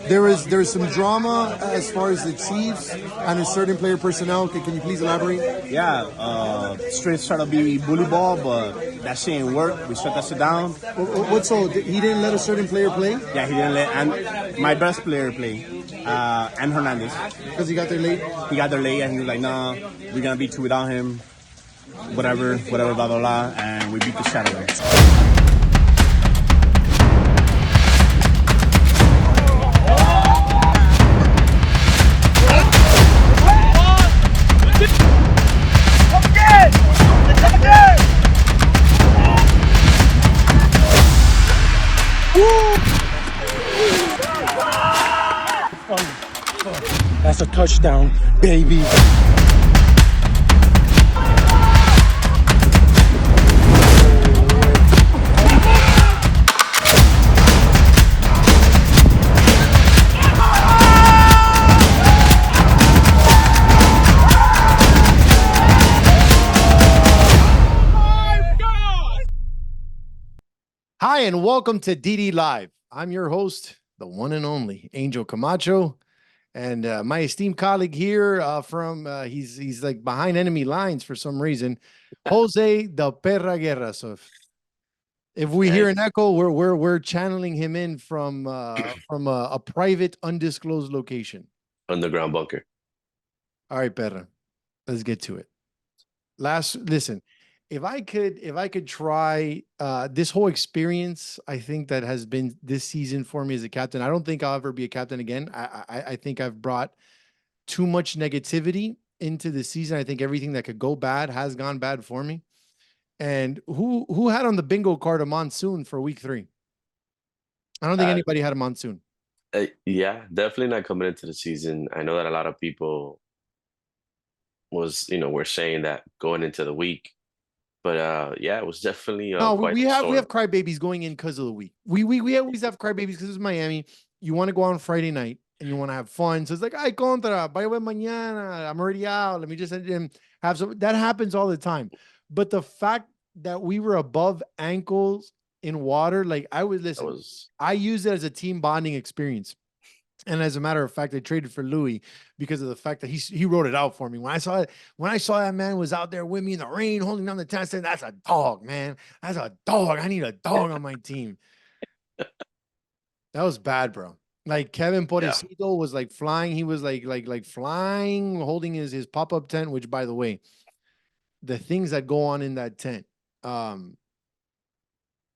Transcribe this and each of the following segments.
There was some drama as far as the Chiefs and a certain player personnel. Can you please elaborate? Yeah, Straight try to be bully ball, but that shit ain't work. We shut that shit down. What's so? He didn't let a certain player play Yeah, he didn't let and my best player play, and Hernandez. because he got there late. He got there late and he was like, nah, we're gonna beat you without him. Whatever, blah blah blah, and we beat the shit out of him. That's a touchdown, baby. Hi, and welcome to DD Live. I'm your host, the one and only Angel Camacho, and my esteemed colleague here he's like behind enemy lines for some reason, Jose the Perra Guerra. So if we hear an echo, we're channeling him in from a private, undisclosed location. Underground bunker. All right, Perra, let's get to it. Listen. If I could try this whole experience, I think that has been this season for me as a captain. I don't think I'll ever be a captain again. I think I've brought too much negativity into the season. I think everything that could go bad has gone bad for me. And who had on the bingo card a monsoon for week 3? I don't think anybody had a monsoon. Yeah, definitely not coming into the season. I know that a lot of people were saying that going into the week. But yeah, it was definitely no. quite We have crybabies going in because of the week. We always have crybabies because it's Miami. You want to go on Friday night and you want to have fun. So it's like, ay contra, vaya mañana. I'm already out. Let me just have some. That happens all the time. But the fact that we were above ankles in water, like I use it as a team bonding experience. And as a matter of fact, I traded for Louis because of the fact that he wrote it out for me. When I saw that man was out there with me in the rain, holding down the tent, I said, "That's a dog, man. That's a dog. I need a dog on my team." That was bad, bro. Like Kevin Porcito was like flying. He was like flying, holding his pop-up tent. Which, by the way, the things that go on in that tent,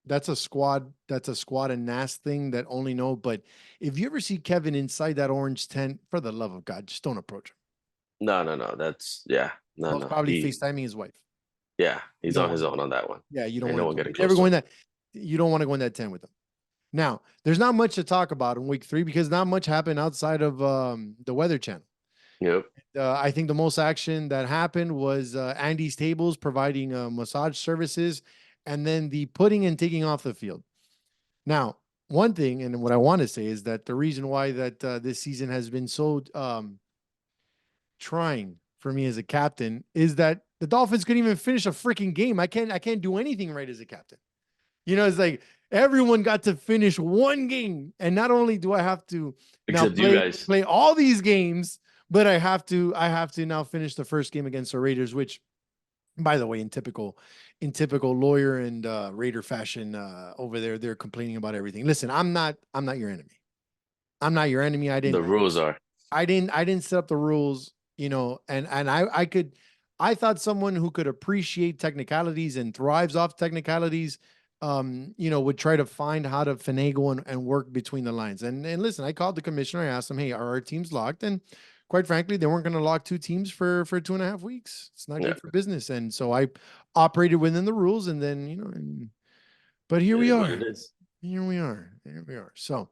that's a squad and NAS thing that only know. But if you ever see Kevin inside that orange tent, for the love of God, just don't approach him. No. That's no. Probably FaceTiming his wife. Yeah, he's on his own on that one. Yeah, you don't want to get close. You don't want to go in that tent with him. Now, there's not much to talk about in week 3 because not much happened outside of the Weather Channel. Yep. I think the most action that happened was Andy's Tables providing massage services, and then the putting and taking off the field. Now, one thing, and what I want to say is that the reason why that this season has been so trying for me as a captain is that the Dolphins couldn't even finish a freaking game. I can't do anything right as a captain. You know, it's like everyone got to finish one game, and not only do I have to now play all these games, but I have to now finish the first game against the Raiders, which, by the way, in typical lawyer and Raider fashion, over there, they're complaining about everything. Listen, I'm not your enemy. I'm not your enemy. The rules are. I didn't set up the rules, and I thought someone who could appreciate technicalities and thrives off technicalities, would try to find how to finagle and work between the lines. And listen, I called the commissioner. I asked him, hey, are our teams locked? And quite frankly, they weren't going to lock 2 teams for 2.5 weeks. It's not good for business. And so I operated within the rules, and then, but here we are. Here we are. So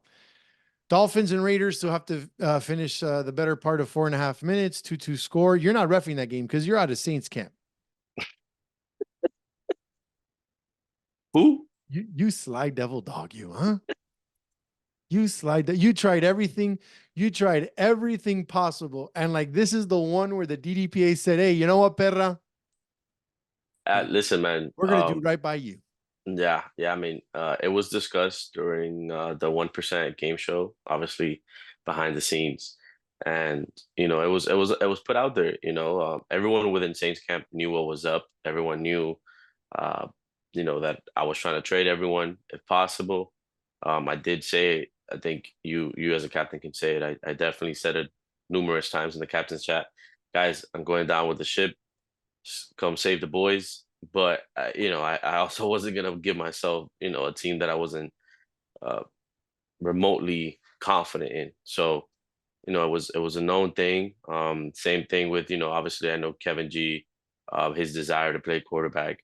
Dolphins and Raiders still have to finish the better part of 4.5 minutes, 2-2 score. You're not reffing that game because you're out of Saints camp. Who? You sly devil dog, huh? You tried everything. You tried everything possible. And like, this is the one where the DDPA said, hey, you know what, Perra? Listen, man. We're going to do right by you. Yeah. I mean, it was discussed during the 1% game show. Obviously, behind the scenes. And it was put out there. Everyone within Saints camp knew what was up. Everyone knew, uh, that I was trying to trade everyone if possible. I did say it. I think you as a captain can say it. I definitely said it numerous times in the captain's chat. Guys, I'm going down with the ship. Just come save the boys. But I also wasn't gonna give myself, a team that I wasn't uh, remotely confident in. So, it was a known thing. Same thing with, obviously I know Kevin G, his desire to play quarterback.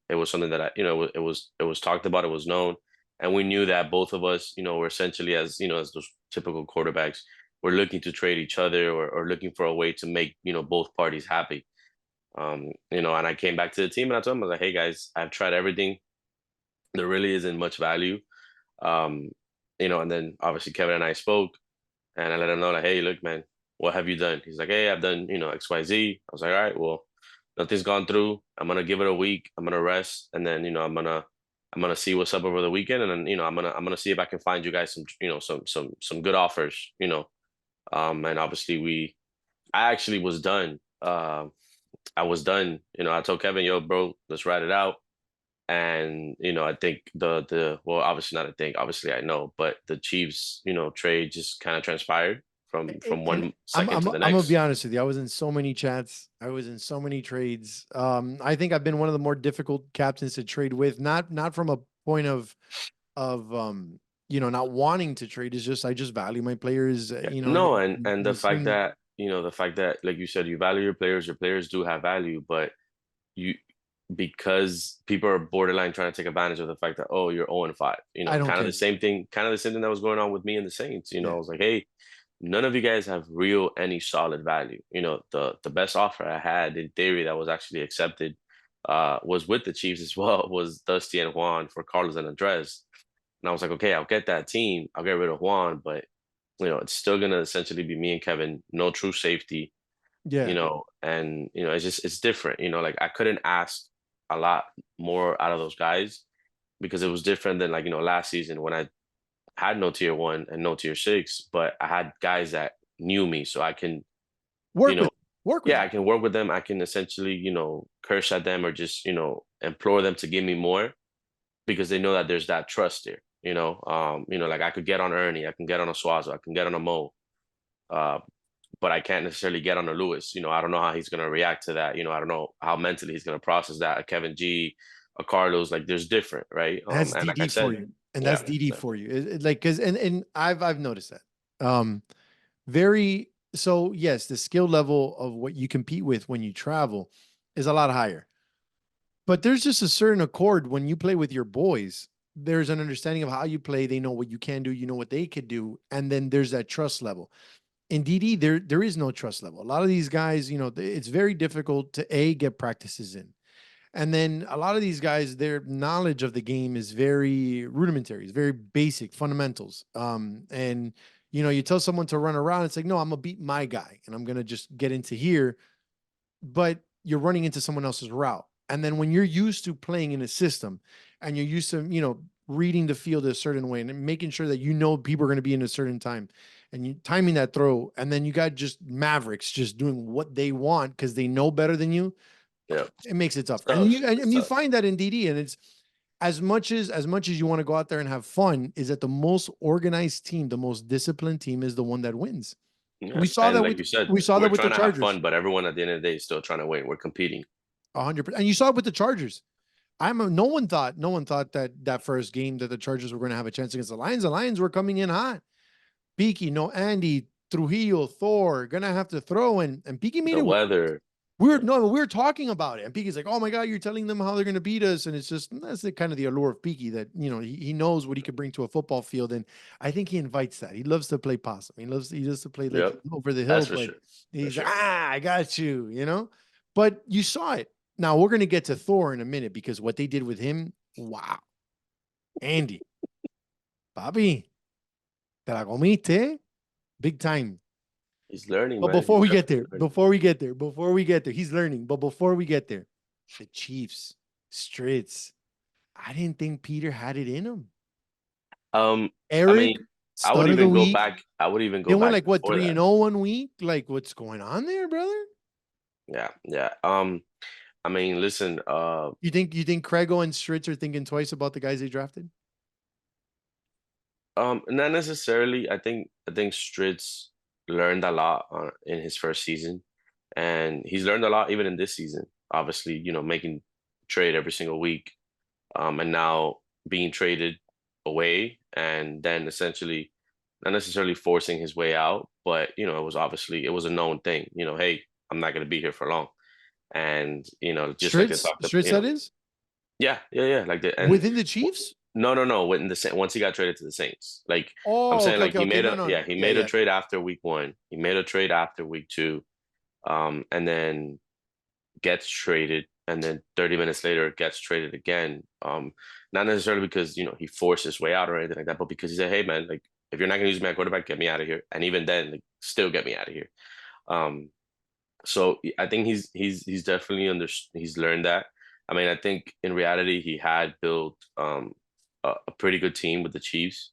It was something that it was talked about, it was known, and we knew that both of us, were essentially as those typical quarterbacks, we're looking to trade each other, or looking for a way to make, both parties happy. And I came back to the team and I told them, I was like, hey guys, I've tried everything. There really isn't much value. Um, and then obviously Kevin and I spoke, and I let him know, like, hey, look, man, what have you done? He's like, hey, I've done, XYZ. I was like, all right, well, nothing's gone through. I'm gonna give it a week. I'm gonna rest, and then I'm gonna see what's up over the weekend, and then I'm gonna see if I can find you guys some good offers. And obviously I actually was done. I was done. I told Kevin, yo, bro, let's ride it out. And I think the well, obviously not. I think obviously I know, but the Chiefs, trade just kind of transpired from And one I'm second I'm to the I'm gonna be next. honest with you. I was in so many chats. I was in so many trades. I think I've been one of the more difficult captains to trade with. Not from a point of not wanting to trade. It's just I just value my players. Yeah. No, and The team. the fact that, like you said, you value your players do have value, but you because people are borderline trying to take advantage of the fact that, oh, you're 0 and 5. I don't Kind of the care. same thing, that was going on with me and the Saints. I Yeah. was like, hey, none of you guys have any solid value. The best offer I had in theory that was actually accepted was with the Chiefs as well, was Dusty and Juan for Carlos and Andres. And I was like, okay, I'll get that team. I'll get rid of Juan, but it's still gonna essentially be me and Kevin, no true safety, Yeah. and it's different. Like I couldn't ask a lot more out of those guys because it was different than, like, last season when I had no tier one and no tier six, but I had guys that knew me, so I can, you Work know, with work with yeah, I them. can work with them. I can essentially, curse at them or just, implore them to give me more because they know that there's that trust there. Like I could get on Ernie, I can get on a Swazo, I can get on a Mo, uh, but I can't necessarily get on a Lewis. I don't know how he's gonna react to that. I don't know how mentally he's gonna process that. A Kevin G, a Carlos, like there's different, right? That's And like I DD for said, you. And that's yeah, DD so, for you. Like because and I've noticed that. Very so yes, the skill level of what you compete with when you travel is a lot higher. But there's just a certain accord when you play with your boys. There's an understanding of how you play. They know what you can do, you know what they could do, and then there's that trust level. In DD, there is no trust level. A lot of these guys, it's very difficult to get practices in. And then a lot of these guys, their knowledge of the game is very rudimentary, it's very basic fundamentals. And you tell someone to run around, it's like, no, I'm gonna beat my guy and I'm gonna just get into here, but you're running into someone else's route. And then when you're used to playing in a system and you're used to, reading the field a certain way and making sure that people are going to be in a certain time and you timing that throw, and then you got just mavericks just doing what they want because they know better than you, yeah, it makes it tougher. And tough. you and, It's and you tough. find that in DD, and it's as much as you want to go out there and have fun, is that the most organized team, the most disciplined team is the one that wins. Yeah, We saw and that like with you said, we saw we're that with the trying to have Chargers. fun, but everyone at the end of the day is still trying to win. We're competing. 100%. And you saw it with the Chargers. No one thought that first game that the Chargers were going to have a chance against the Lions. The Lions were coming in hot. Peaky, no Andy, Trujillo, Thor, gonna have to throw, and Peaky made The it work. weather, We're yeah, no, we were talking about it, and Peaky's like, "Oh my God, you're telling them how they're going to beat us," and it's just that's the kind of the allure of Peaky, that he knows what he could bring to a football field, and I think he invites that. He loves to play possum. He loves to play like yep, over the hill, that's for but sure, for he's like, sure. I got you. But you saw it. Now we're going to get to Thor in a minute because what they did with him, wow, Andy, Bobby, te la comiste, big time. He's learning, But man. before He's we get definitely there, learning. he's learning. But before we get there, the Chiefs, Stritz. I didn't think Peter had it in him. Um, I mean, Eric I would Stud of the even go week. back. I would even They go went back like what, before 3 that. and 0 one week? Like, what's going on there, brother? Yeah, yeah. I mean, listen, You think Craigo and Stritz are thinking twice about the guys they drafted? not necessarily. I think Stritz learned a lot in his first season, and he's learned a lot even in this season. Obviously, making trade every single week, and now being traded away, and then essentially not necessarily forcing his way out, but it was a known thing. Hey, I'm not going to be here for long, and just like I talked, Stritz that is? yeah, yeah, yeah, like that, and Within the Chiefs? no, no, no. When once he got traded to the Saints, like I'm Oh, saying, okay, like okay, okay. No, no, he yeah, made a yeah. trade after week one. He made a trade after week two, and then gets traded, and then 30 minutes later gets traded again. Not necessarily because he forced his way out or anything like that, but because he said, "Hey, man, like if you're not gonna use me at quarterback, get me out of here." And even then, like still get me out of here. Um, so I think he's definitely he's learned that. I mean, I think in reality he had built a pretty good team with the Chiefs,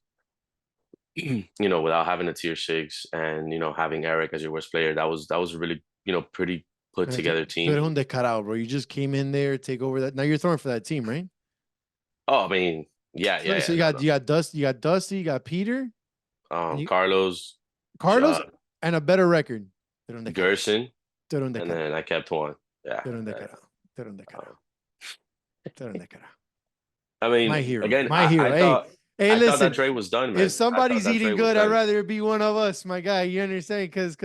without having a tier six and having Eric as your worst player. That was a really pretty put together Tú team. eres un descarado, bro. You just came in there, take over that. Now you're throwing for that team, right? Oh, I mean, yeah, So, yeah, so yeah. you No, got you got Dusty, you got Peter, and no. you Carlos, Carlos, uh, and a better record. Tú eres un descarado. Gerson, Tú eres un and descarado. then I kept one. Tú Yeah. eres un descarado. Tú eres un Uh, descarado. Tú eres un descarado. I mean, My hero. again, My hero. Hey, hey, I thought that listen. trade was done, If man. I thought somebody's that trade eating was good, I'd done. rather it be one of us, my guy. You understand? Because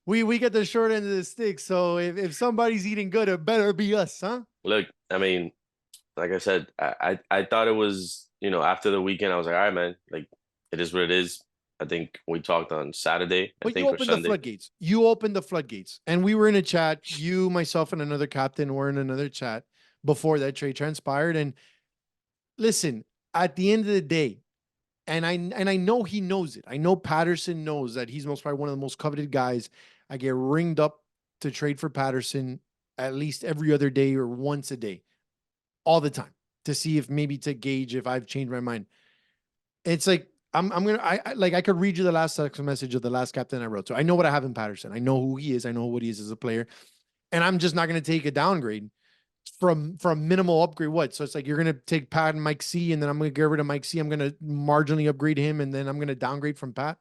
we get the short end of the stick. So if somebody's eating good, it better be us, huh? Look, I mean, like I said, I thought it was, after the weekend, I was like, all right, man, like it is what it is. I think we talked on Saturday, I But you think, or opened the Sunday. floodgates. You opened the floodgates. And we were in a chat. You, myself, and another captain were in another chat before that trade transpired. And listen, at the end of the day, and I know he knows it. I know Patterson knows that he's most probably one of the most coveted guys. I get ringed up to trade for Patterson at least every other day or once a day, all the time, to see if maybe to gauge if I've changed my mind. It's like I'm gonna I could read you the last text message of the last captain I wrote. So I know what I have in Patterson. I know who he is. I know what he is as a player, and I'm just not gonna take a downgrade from minimal upgrade. What? So it's like you're gonna take Pat and Mike C, and then I'm gonna get rid of Mike C. I'm gonna marginally upgrade him, and then I'm gonna downgrade from Pat.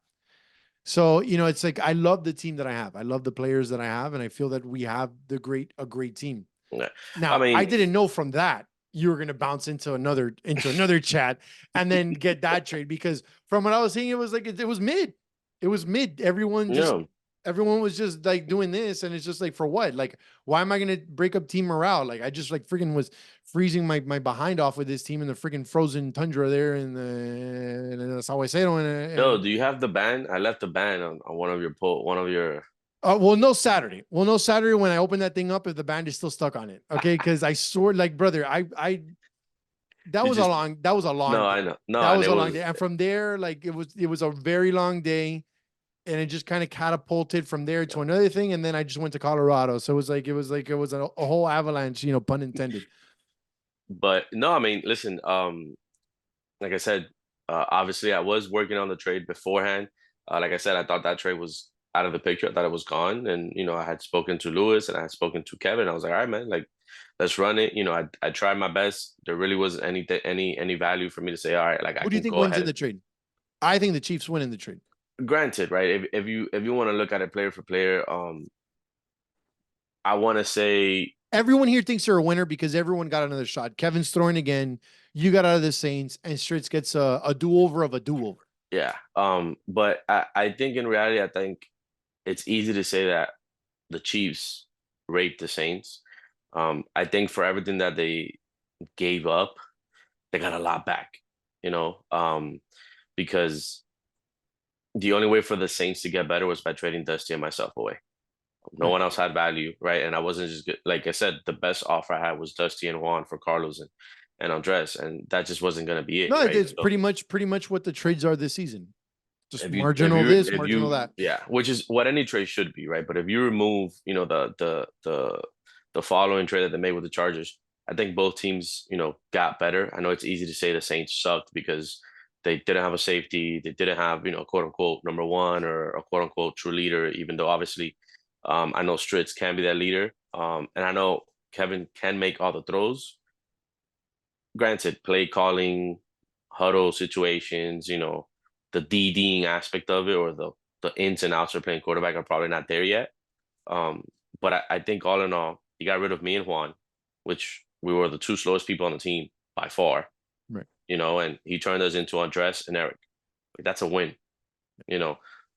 So it's like I love the team that I have. I love the players that I have, and I feel that we have a great team. Yeah. I Now, I mean, didn't know from that you were going to bounce into another chat and then get that trade, because from what I was seeing, it was like it was mid. It was mid. Everyone was just like doing this, and it's just like, for what? Like, why am I going to break up team morale? Like, I just like freaking was freezing my behind off with this team in the freaking frozen tundra there in the Saucero, yo, do you have the ban? I left the ban on one of your one of your. Well, no Saturday. Well, no Saturday when I open that thing up if the band is still stuck on it. Okay, because I swear, like, brother, I that You was a just long that was a long no, I day. know, no, That and was it a long day, was, and from there, like, it was a very long day, and it just kind of catapulted from there to another thing, and then I just went to Colorado. So it was a whole avalanche, pun intended. but no, I mean, listen, like I said, obviously I was working on the trade beforehand. Like I said, I thought that trade was out of the picture. I thought it was gone. And, I had spoken to Lewis and I had spoken to Kevin. I was like, all right, man, like, let's run it. I tried my best. There really wasn't any value for me to say, all right, like I Who do you can think go wins in ahead. the trade? I think the Chiefs win in the trade. Granted, right? If you want to look at it player for player, I want to say, Everyone here thinks they're a winner because everyone got another shot. Kevin's throwing again. You got out of the Saints, and Stritz gets a do-over of a do-over. yeah. But I think in reality, I think it's easy to say that the Chiefs raped the Saints. I think for everything that they gave up, they got a lot back, you know, because the only way for the Saints to get better was by trading Dusty and myself away. No Right. one else had value, right? And I wasn't just good. Like I said, the best offer I had was Dusty and Juan for Carlos and Andres, and that just wasn't going to be it, No, right? it's So pretty much what the trades are this season. Just if you if marginal you this, if marginal you that. yeah, which is what any trade should be, right? But if you remove, the following trade that they made with the Chargers, I think both teams, got better. I know it's easy to say the Saints sucked because they didn't have a safety. They didn't have, quote unquote, number one or a quote unquote true leader, even though obviously I know Stritz can be that leader. And I know Kevin can make all the throws. Granted, play calling, huddle situations, the DDing aspect of it, or the ins and outs of playing quarterback are probably not there yet. But I think all in all, he got rid of me and Juan, which we were the two slowest people on the team by far. Right. And he turned us into Andres and Eric. Like, that's a win.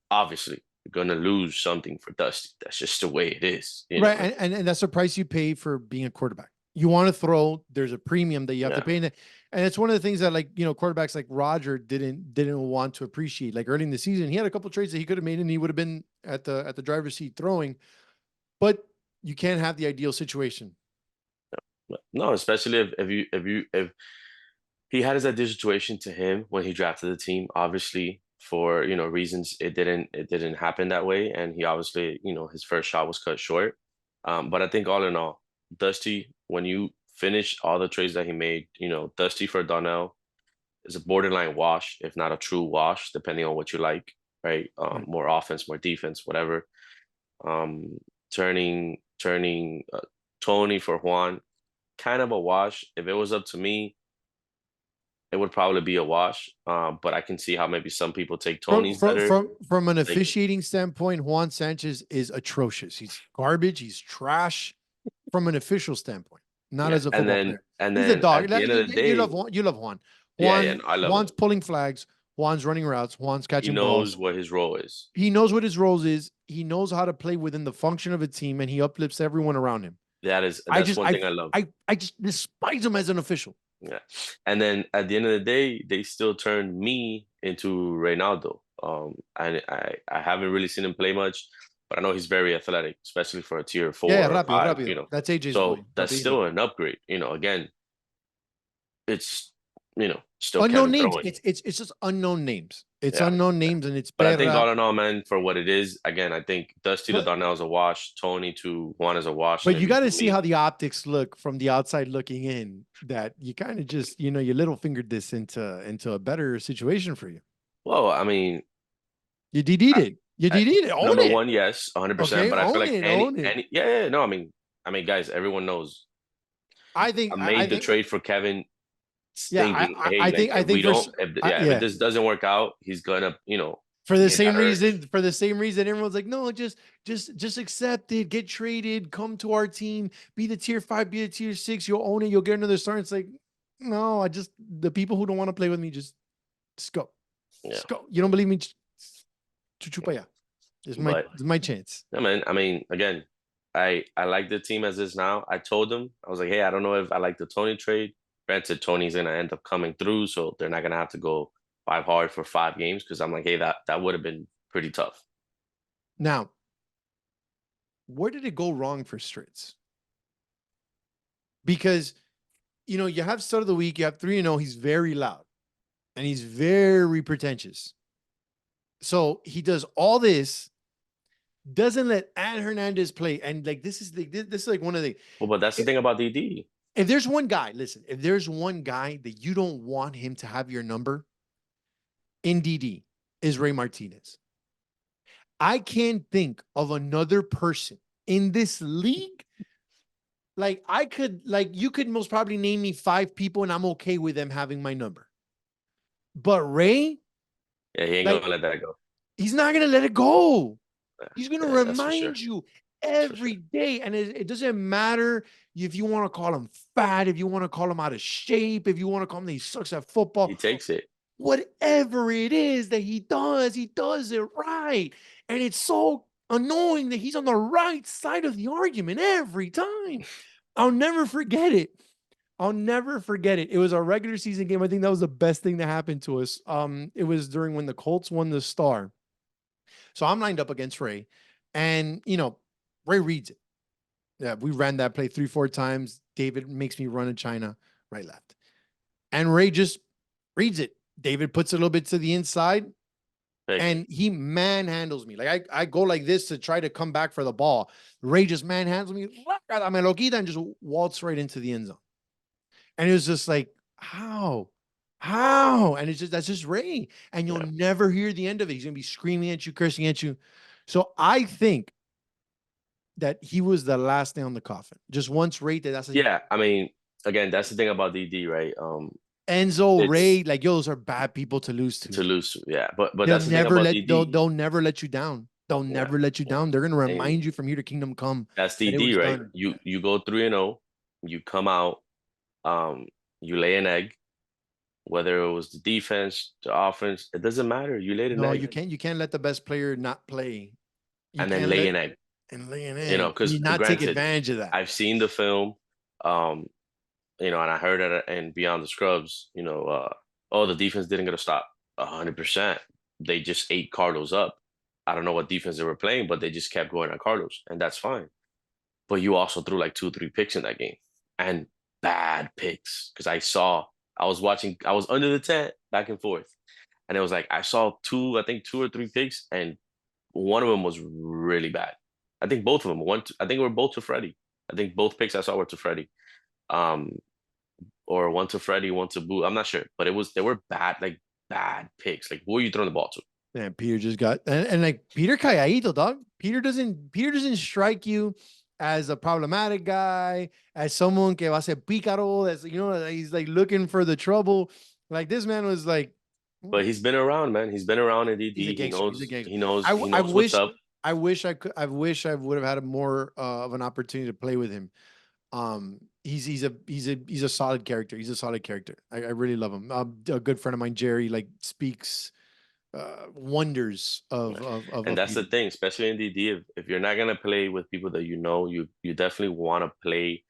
Obviously you're gonna lose something for Dusty. That's just the way it is. Right. And that's the price you pay for being a quarterback. You want to throw, there's a premium that you have to pay. And it's one of the things that, like, quarterbacks like Roger didn't want to appreciate. Like early in the season, he had a couple trades that he could have made and he would have been at the driver's seat throwing, but you can't have the ideal situation. No, especially if he had his ideal situation to him when he drafted the team, obviously for reasons it didn't happen that way, and he obviously his first shot was cut short. But I think all in all, Dusty, when you finish all the trades that he made, Dusty for Donnell is a borderline wash, if not a true wash, depending on what you like, right? More offense, more defense, whatever. Turning Tony for Juan, kind of a wash. If it was up to me, it would probably be a wash. But I can see how maybe some people take Tony's better. From an officiating standpoint, Juan Sanchez is atrocious. He's garbage. He's trash from an official standpoint, not as a football player. And he's then a dog. at the end of the day, you love Juan. Juan, I love Juan's him. pulling flags. Juan's running routes. Juan's catching balls. He knows balls. what his role is. He knows what his role is. He knows how to play within the function of a team, and he uplifts everyone around him. That's one thing I love. I just despise him as an official. Yeah. And then at the end of the day, they still turned me into Reynaldo. And I haven't really seen him play much, but I know he's very athletic, especially for a tier 4 or rápido, 5, rápido. That's AJ's so boy. that's still an upgrade. Again, it's still unknown Kevin names. throwing. It's just unknown names. It's unknown names, and it's. But I think all in all, man, for what it is, again, I think Dusty to Donnell is a wash. Tony to Juan is a wash. But you got to see how the optics look from the outside looking in. That you kind of just you little fingered this into a better situation for you. Well, I mean, you DD'd it. You DD'd it. Number one, yes, 100%. But I feel like any no, I mean, guys, everyone knows. I think I made the trade for Kevin. Yeah, I think if this doesn't work out, he's gonna for the same reason everyone's like, no, just accept it, get traded, come to our team, be the tier 5, be the tier 6, you'll own it, you'll get another start. It's like, no, the people who don't want to play with me, just go. Just go. You don't believe me? Chuchupa ya. It's my chance. Yeah, man. I mean, again, I like the team as is now. I told them, I was like, hey, I don't know if I like the Tony trade. Granted, Tony's gonna end up coming through, so they're not gonna have to go 5 hard for 5 games, because I'm like, hey, that would have been pretty tough. Now, where did it go wrong for Stritz? Because you have start of the week, you have 3-0. He's very loud and he's very pretentious. So he does all this, doesn't let Ant Hernandez play, and like this is like one of the. Well, but that's the thing about DD. If there's one guy, listen, if there's one guy that you don't want him to have your number in DD, is Ray Martinez. I can't think of another person in this league. Like you could most probably name me 5 people and I'm okay with them having my number. But Ray, yeah, he ain't gonna let that go. He's not gonna let it go. He's gonna remind you every day, and it doesn't matter if you want to call him fat, if you want to call him out of shape, if you want to call him that he sucks at football. He takes it. Whatever it is that he does it right. And it's so annoying that he's on the right side of the argument every time. I'll never forget it. It was our regular season game. I think that was the best thing that happened to us. It was during when the Colts won the Star. So I'm lined up against Ray, and Ray reads it. Yeah, we ran that play 3-4 times. David makes me run in China, right, left. And Ray just reads it. David puts a little bit to the inside, and he manhandles me. Like I go like this to try to come back for the ball. Ray just manhandles me, and just waltz right into the end zone. And it was just like, how? How? And it's just that's just Ray. And you'll Yeah. never hear the end of it. He's gonna be screaming at you, cursing at you. So I think that he was the last nail in the coffin. Just once Ray did, that's like Yeah, I mean, again, that's the thing about DD, right? Enzo, Ray, It's like yo, those are bad people to lose to to. lose. Yeah, but They'll that's the thing never about let they'll DD. they'll never let you down. They'll Yeah, never let you yeah. down. They're gonna And remind you from here to kingdom come that's that it DD, was right? done. You go 3-0, you come out, um, you lay an egg, whether it was the defense, the offense, it doesn't matter. You laid an No, egg you can't let the best player not play. You and then can't lay let an egg, and lay an you know, egg. And because you not take granted, advantage of that. I've seen the film, um, and I heard it and Beyond the Scrubs, oh, the defense didn't get a stop. 100%. They just ate Carlos up. I don't know what defense they were playing, but they just kept going on Carlos, and that's fine. But you also threw like 2, 3 picks in that game, and bad picks. Because I was watching, I was under the tent back and forth, and it was like I saw two, I think 2 or 3 picks, and one of them was really bad. I think both of them. I think we were both to Freddie. I think both picks I saw were to Freddie. Um, or one to Freddie, one to Boo. I'm not sure, but they were bad, like bad picks. Like who are you throwing the ball to? Man, Peter just got and like Peter Calladito, dog. Peter doesn't strike you as a problematic guy, as someone que va a ser pícaro, as he's like looking for the trouble. Like this man was like, But he's been around, man. He's been around in he's a DD. He gangster. He's a knows. gangster. He knows. I He I knows what's wish up. I wish I would have had a more of an opportunity to play with him. He's a solid character. He's a solid character. I really love him. A good friend of mine, Jerry, like speaks wonders And of that's the Peter. thing, especially in DD. If you're not gonna play with people that you know, you definitely want to play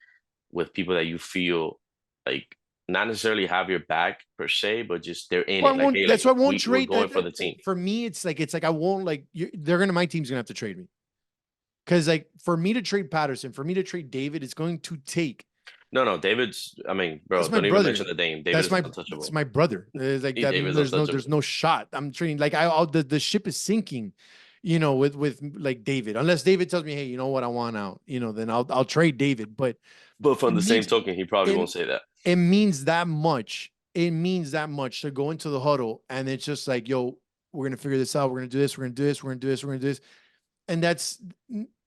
with people that you feel like not necessarily have your back per se, but just they're in Well, I it. Like, won't. hey, That's like why I won't we're trade going that. for the team. For me, it's like I won't like. They're gonna. My team's gonna have to trade me because like for me to trade Patterson, for me to trade David, it's going to take. No, no, David's. I mean, bro, That's my don't even brother. mention the name. David is That's untouchable. my brother. It's like that. David's There's untouchable. no shot. I'm trading like the ship is sinking. With like David, unless David tells me, hey, you know what, I want out. Then I'll trade David. But But it from the same means token, he probably it won't say that. it means that much. It means that much to go into the huddle and it's just like, yo, we're gonna figure this out. We're gonna do this. We're gonna do this. We're gonna do this. We're gonna do this. And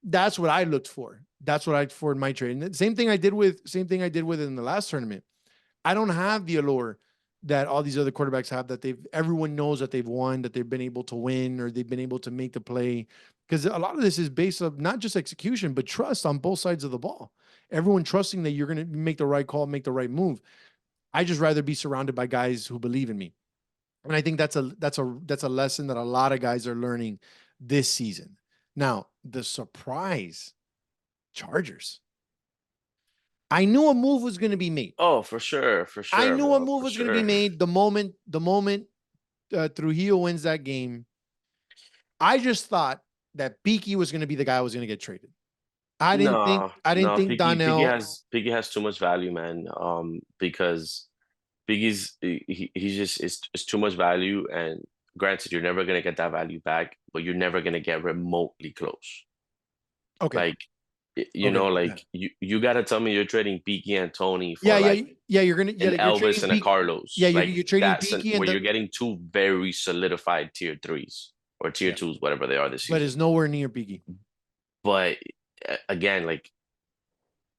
that's what I looked for. That's what I looked for in my trade. And the same thing I did with in the last tournament. I don't have the allure that all these other quarterbacks have that everyone knows that they've won, that they've been able to win, or they've been able to make the play. Because a lot of this is based on not just execution, but trust on both sides of the ball. Everyone trusting that you're going to make the right call, make the right move. I just rather be surrounded by guys who believe in me. And I think that's a lesson that a lot of guys are learning this season. Now, the surprise Chargers. I knew a move was going to be made. Oh, for I sure, knew a bro, move for was going to be sure. made the moment Trujillo wins that game. I just thought that Beaky was going to be the guy who was going to get traded. No, I didn't no, think Donnell. Piggy has too much value, man. Because he's just it's too much value, and granted, you're never gonna get that value back, but you're never gonna get remotely close. Okay, Like, okay, yeah, like you gotta tell me you're trading Piggy and Tony yeah, for like yeah. You're gonna an you're Elvis trading and a Beaky. Yeah, Carlos. Like you're trading that's Beaky and where you're the getting two very solidified tier threes or tier yeah, twos, whatever they are this but season. it's nowhere near Beaky. But again, like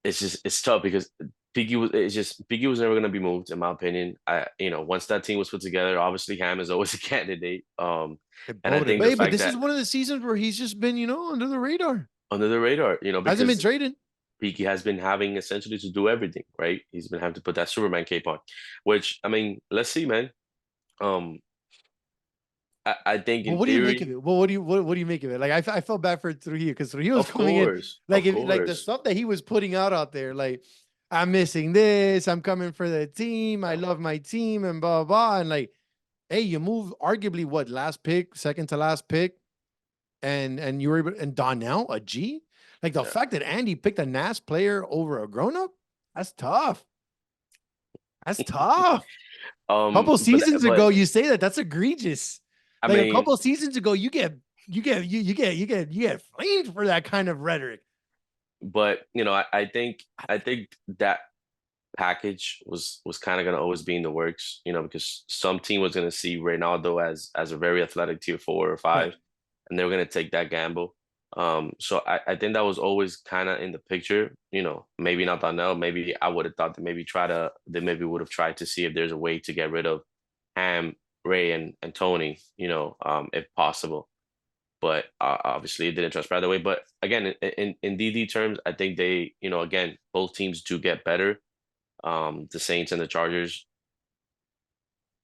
it's tough because Piggy was never gonna be moved, in my opinion. Once that team was put together, obviously Ham is always a candidate. And I Pobre, think the but fact this is that one of the seasons where he's just been under the radar. under the radar, Hasn't been because traded. Piggy has been having essentially to do everything, right? He's been having to put that Superman cape on, which I mean, let's see, man. Um, I think Well, in what do you make theory, of it? Well, what do you make of it? Like I felt bad for Trujillo because Trujillo was of coming in course, like of if like the course. stuff that he was putting out there, like I'm missing this, I'm coming for the team, I love my team, and blah blah. Blah. And like, hey, you move arguably what last pick, second to last pick, and you were able and Donnell a G. Like the Yeah. fact that Andy picked a NAS player over a grown up, that's tough. That's tough. Couple seasons But ago, you say that's egregious. I Like a mean, couple seasons ago, you get flamed for that kind of rhetoric. but I think that package was kind of gonna always be in the works, because some team was gonna see Ronaldo as a very athletic tier 4 or 5, Right. and they were gonna take that gamble. So I think that was always kind of in the picture, maybe not Donnell. Maybe I would have thought that they maybe would have tried to see if there's a way to get rid of Ham, Ray, and Tony, if possible. But obviously it didn't transpire that way. But again, in DD terms, I think they, again, both teams do get better. The Saints and the Chargers.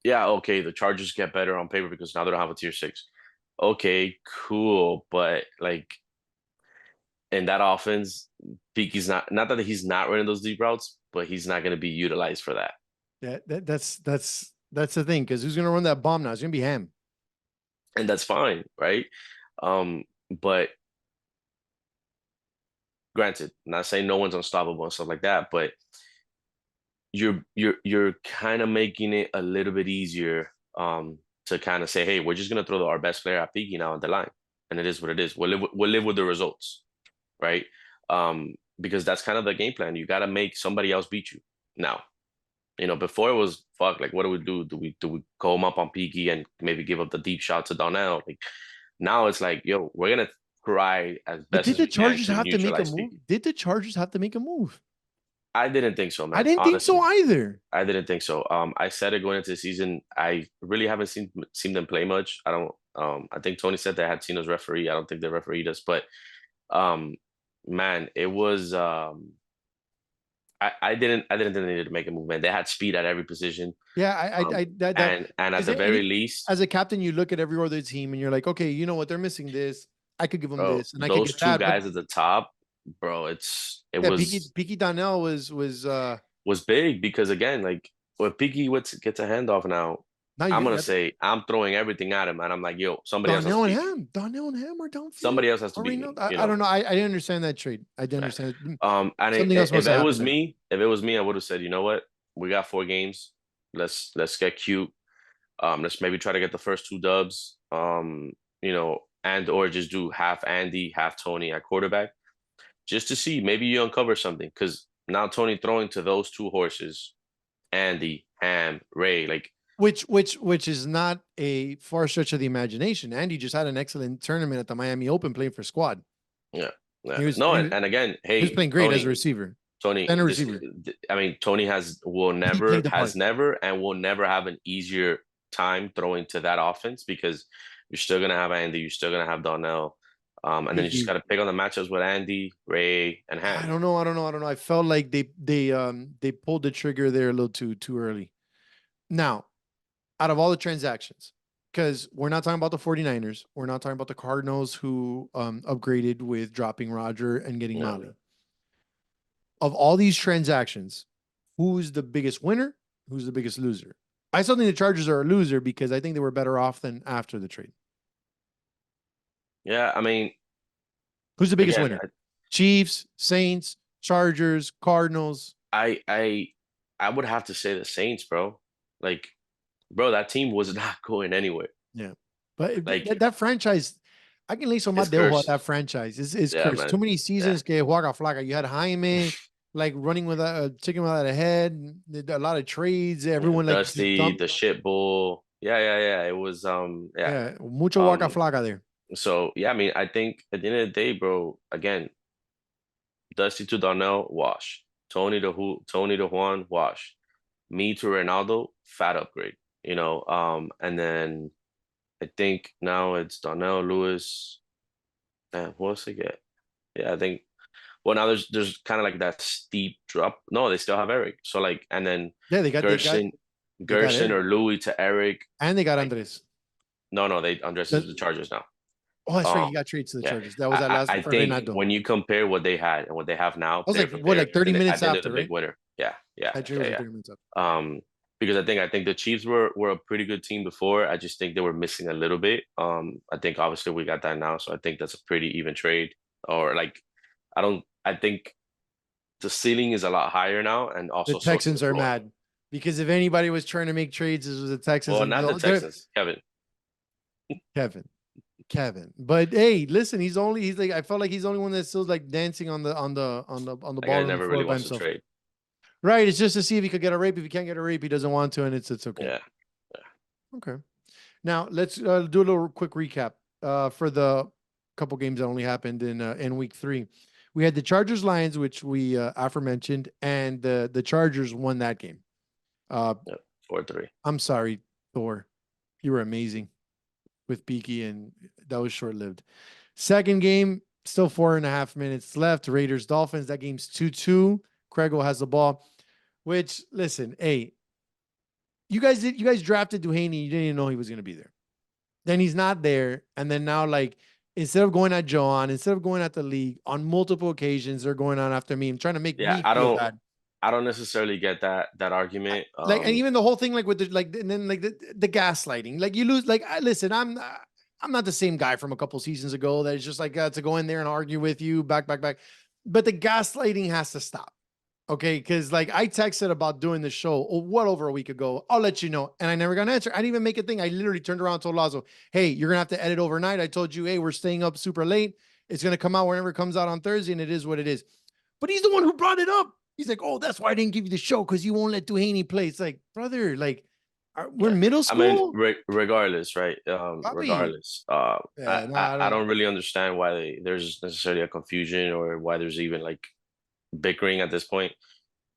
Yeah, okay, the Chargers get better on paper because now they don't have a tier 6. Okay, cool, but like in that offense, Peaky's not that he's not running those deep routes, but he's not going to be utilized for that, Yeah, that's the thing, because who's gonna run that bomb now? It's gonna be Ham. and that's fine, right? But granted, not saying no one's unstoppable and stuff like that, but you're kind of making it a little bit easier to kind of say, hey, we're just gonna throw our best player at Peaky now on the line, and it is what it is. We'll live with the results, right? Because that's kind of the game plan. You got to make somebody else beat you now. Before it was fuck. Like, what do we do? Do we call him up on Peaky and maybe give up the deep shot to Donnell? Like, now it's like, yo, we're gonna try as But best did as the we can Chargers to have to make a neutralize move? Peaky. Did the Chargers have to make a move? I didn't think so, I man. didn't think so Honestly, either. I didn't think so. I said it going into the season. I really haven't seen them play much. I don't. I think Tony said they had seen us referee. I don't think they refereed us, but um, man, it was I didn't think they needed to make a movement. They had speed at every position. Yeah, And at is the there very any, least, as a captain, you look at every other team and you're like, okay, you know what? They're missing this. I could give them bro, this and I could those get two that. But guys at the top, bro, it yeah, was Peaky Donnell was was big because again, like when Piggy gets a handoff now, now I'm you gonna got say I'm throwing everything at him, and I'm like, yo, Donnell and Ham. Donnell and Ham are downfield. somebody else has to Already beat know. me, I don't know. I didn't understand that trade. I didn't Right. understand it. And Something else if must have it happened was there. me, I would have said, you know what, we got 4 games. Let's get cute. Let's maybe try to get the first 2 dubs. And or just do half Andy, half Tony at quarterback, just to see maybe you uncover something. Because now Tony throwing to those 2 horses, Andy, Ham, Ray, like Which is not a far stretch of the imagination. Andy just had an excellent tournament at the Miami Open playing for squad. yeah, yeah. He was No, he and, was, and again, he was hey, playing great as a receiver Tony, and a this, receiver. I mean, Tony He played the part. never, and will never have an easier time throwing to that offense because you're still gonna have Andy, you're still gonna have Donnell, and then you just gotta pick on the matchups with Andy, Ray, and I Ham. don't know. I don't know. I don't know. I felt like they pulled the trigger there a little too early. Now, out of all the transactions, because we're not talking about the 49ers, we're not talking about the Cardinals who upgraded with dropping Roger and getting Yeah. Molly. Of all these transactions, who's the biggest winner? Who's the biggest loser? I still think the Chargers are a loser because I think they were better off than after the trade. Yeah, I mean, Who's the biggest again, winner? Chiefs, Saints, Chargers, Cardinals. I would have to say the Saints, bro. Like, bro, that team was not going anywhere. Yeah. But Like, that franchise, I can lay so much it's deal with cursed. that franchise. It's Yeah, cursed. Too man. many Yeah. seasons que juega flaca. You had Jaime like running with a chicken without a head. A lot of trades. Everyone like just Dusty, dumped. the shit bull. Yeah. It was yeah. Yeah, mucho waka Um flaca there. so yeah, I mean, I think at the end of the day, bro, again, Dusty to Darnell, wash. Tony to Juan, wash. Me to Ronaldo, fat upgrade. And then I think now it's Darnell Lewis. And who else again? Yeah, I think well now there's kind of like that steep drop. No, they still have Eric. So like and then Yeah, they got Gerson Eric. or Louis to Eric. And they got Like Andres. no, they Andres is the Chargers now. Oh, that's right. Um, He got traded to the yeah, Chargers. That was that last I for think Renato. when you compare what they had and what they have now, I was they're like, what, like 30 minutes I think they're after, the big right? winner. Yeah. That trade was like 30 minutes after. Because I think the Chiefs were a pretty good team before. I just think they were missing a little bit. I think obviously we got that now, so I think that's a pretty even trade. Or like, I think the ceiling is a lot higher now, and also The so is Texans the are floor. mad because if anybody was trying to make trades, this was the Texans. Well, And not the Texans, Kevin. Kevin. But hey, listen, he's like I felt like he's the only one that's still like dancing on the That guy ball on the never really floor by wants to himself. trade. Right. It's just to see if he could get a rape. If he can't get a rape, he doesn't want to, and it's okay. Yeah. Okay. Now let's do a little quick recap for the couple games that only happened in week 3. We had the Chargers Lions, which we aforementioned, and the Chargers won that game. Yep. 4-3. I'm sorry, Thor, you were amazing with Beaky, and that was short lived. Second game, still 4.5 minutes left. Raiders Dolphins. That game's 2-2. Craigo has the ball. Which, listen, hey, you guys drafted Duhaney. You didn't even know he was going to be there. Then he's not there. And then now, like, instead of going at John, instead of going at the league on multiple occasions, they're going on after me and trying to make Yeah, me feel bad. I don't necessarily get that argument. Like, and even the whole thing, like with the like, and then like the gaslighting, like you lose. Like, listen, I'm not the same guy from a couple seasons ago that is just like to go in there and argue with you back. But the gaslighting has to stop. Okay, because like I texted about doing the show well over a week ago. I'll let you know. And I never got an answer. I didn't even make a thing. I literally turned around and told Lazo, hey, you're gonna have to edit overnight. I told you, hey, we're staying up super late. It's gonna come out whenever it comes out on Thursday, and it is what it is. But he's the one who brought it up. He's like, oh, that's why I didn't give you the show, because you won't let Duhaney play. It's like, brother, like we're middle I mean, school. regardless, right? Bobby. Regardless, Yeah, no, I I don't. don't really understand why there's necessarily a confusion or why there's even like bickering at this point,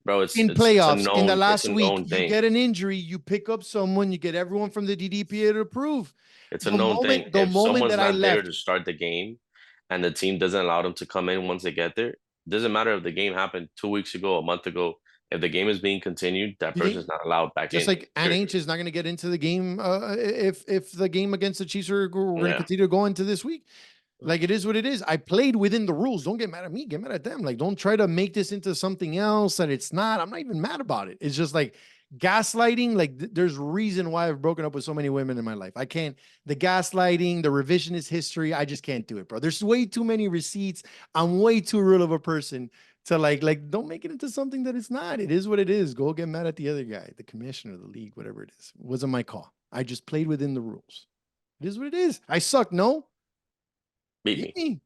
bro. In It's a playoffs, in the known last week, you thing. get an injury, you pick up someone, you get everyone from the DDPA to approve. It's a known thing. The If moment someone's that I not there to left, start the game, and the team doesn't allow them to come in once they get there, doesn't matter if the game happened 2 weeks ago, a month ago. If the game is being continued, that you think person's not allowed back just in. like An Ainge is not going to get into the game if the game against the Chiefs we're going to Yeah. continue to go into this week. Like, it is what it is. I played within the rules. Don't get mad at me. Get mad at them. Like, don't try to make this into something else that it's not. I'm not even mad about it. It's just like gaslighting. Like, there's reason why I've broken up with so many women in my life. I can't. The gaslighting, the revisionist history. I just can't do it, bro. There's way too many receipts. I'm way too real of a person to like. Don't make it into something that it's not. It is what it is. Go get mad at the other guy, the commissioner, the league, whatever it is. It wasn't my call. I just played within the rules. It is what it is. I suck. No. Beat me.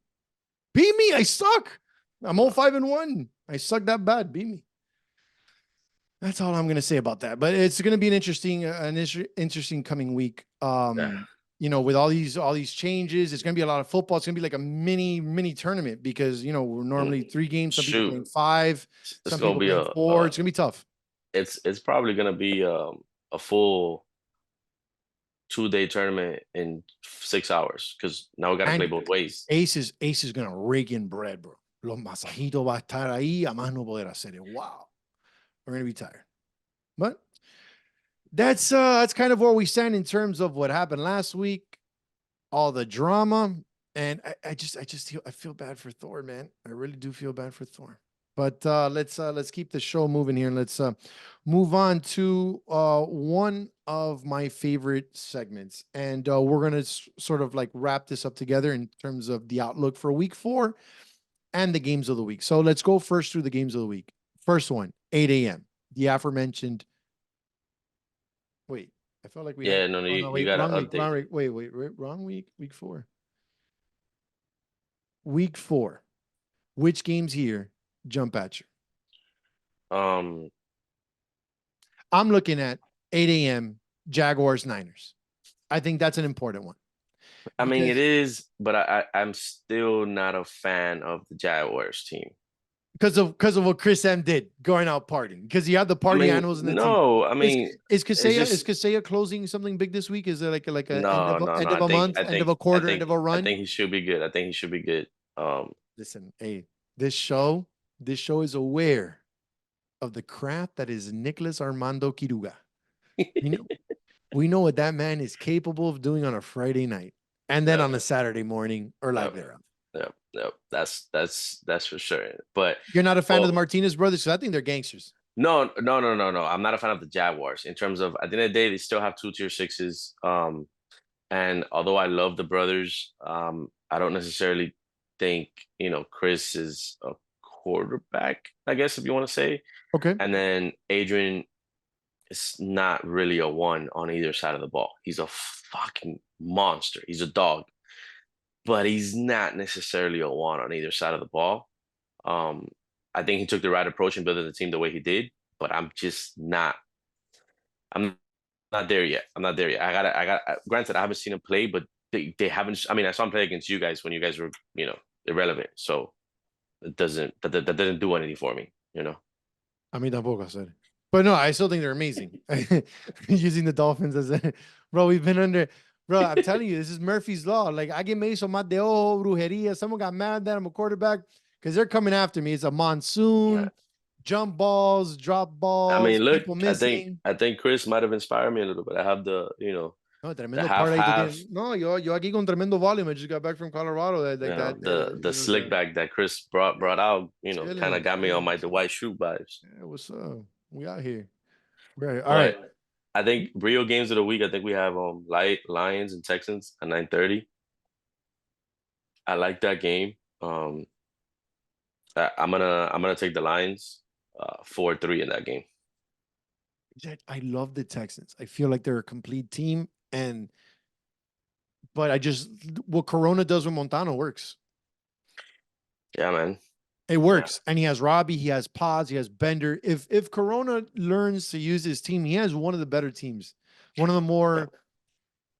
Beat me. I suck. I'm 0-5-1. I suck that bad. Beat me. That's all I'm gonna say about that. But it's gonna be an interesting coming week. Yeah. You know, with all these changes, it's gonna be a lot of football. It's gonna be like a mini tournament because we're normally 3 games. Some people playing 5. It's Some gonna people be playing 4. It's gonna be tough. it's probably gonna be a full 2-day tournament in 6 hours because now we gotta play And both ways. Ace is gonna rake in bread, bro. Los masajitos va a estar ahí, a más no poder hacer it. Wow, we're gonna be tired. But that's kind of where we stand in terms of what happened last week, all the drama, and I feel bad for Thor, man. I really do feel bad for Thor. But let's keep the show moving here, and let's move on to one of my favorite segments, and we're gonna sort of like wrap this up together in terms of the outlook for week 4 and the games of the week. So let's go first through the games of the week. First one, 8 a.m. The aforementioned. Wait, I felt like we Yeah, had. no, Oh, you, no, you wait, gotta wrong week. update. Wrong week. Wait, wrong week. Week 4. Week 4. Which games here jump at you? Um, I'm looking at 8 a.m. Jaguars Niners. I think that's an important one I mean it because is, but I'm still not a fan of the Jaguars team. because of what Chris M did going out partying, because you have the I party mean, animals in the team. no, I Is mean is it's just Kaseya closing something big this week? Is there like a no, no, no. end of a month, end of a quarter, end of a I run? think he should be good. I think he should be good. Listen, hey, this show is aware of the craft that is Nicholas Armando Quiruga. You know, we know what that man is capable of doing on a Friday night and then Yep, on a Saturday morning or live yep, thereafter. yep. That's for sure. But You're not a fan of the well, Martinez brothers, because I think they're gangsters. no, no, no, no, no. I'm not a fan of the Jaguars in terms of at the end of the day, they still have 2 tier 6s. And although I love the brothers, I don't necessarily think, Chris is a quarterback, I guess if you want to say. Okay. And then Adrian is not really a one on either side of the ball. He's a fucking monster. He's a dog, but he's not necessarily a one on either side of the ball. Um, I think he took the right approach in building the team the way he did. but I'm just not. I'm not there yet. I'm not there yet. Granted, I haven't seen him play, but they haven't. I mean, I saw him play against you guys when you guys were, irrelevant. So that doesn't do anything for me. I mean, tampoco, I said. But no, I still think they're amazing. Using the Dolphins as a bro, we've been under. Bro, I'm telling you, this is Murphy's Law. Like, I get me hizo más de ojo, brujeria. Someone got mad that I'm a quarterback because they're coming after me. It's a monsoon, jump balls, drop I balls, mean, look, people I think missing. I think Chris might have inspired me a little bit. I have No, the tremendo half parlay tú half, tienes. No, yo aquí con tremendo volume. I just got back from Colorado. Like that. the slick back that Chris brought out, kind Chilling, of got me on chilling. my Dwight Schrute vibes. Yeah, what's up? We out here. Right. All right. But I think real games of the week. I think we have Lions and Texans at 9:30. I like that game. I'm gonna take the Lions 4-3 in that game. I love the Texans. I feel like they're a complete team, but I just what Corona does with Montano works. Yeah, man. It works, and he has Robbie, he has Pods, he has Bender. If Corona learns to use his team, he has one of the better teams, one of the more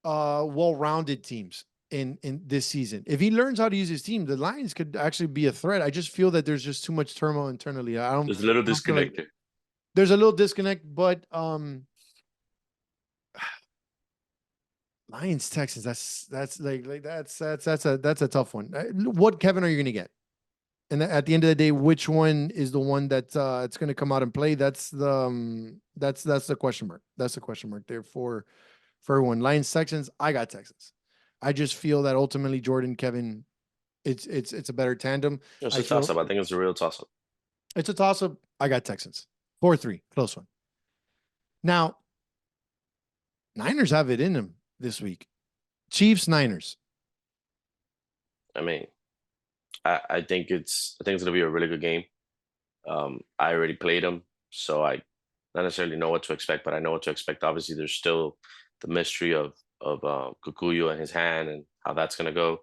well-rounded teams in this season. If he learns how to use his team, the Lions could actually be a threat. I just feel that there's just too much turmoil internally. There's a little I don't feel like disconnect. there's a little disconnect, but Lions Texans. That's that's a tough one. What Kevin are you going to get? And at the end of the day, which one is the one that it's going to come out and play? That's the question mark. That's the question mark there for everyone. Lions Texans. I got Texans. I just feel that ultimately Jordan Kevin, it's a better tandem. It's a toss up. I think it's a real toss up. It's a toss up. I got Texans 4-3, close one. Now, Niners have it in them this week. Chiefs, Niners. I mean, I think it's gonna be a really good game. I already played them, so I not necessarily know what to expect, but I know what to expect. Obviously, there's still the mystery of Kukuyu and his hand and how that's gonna go.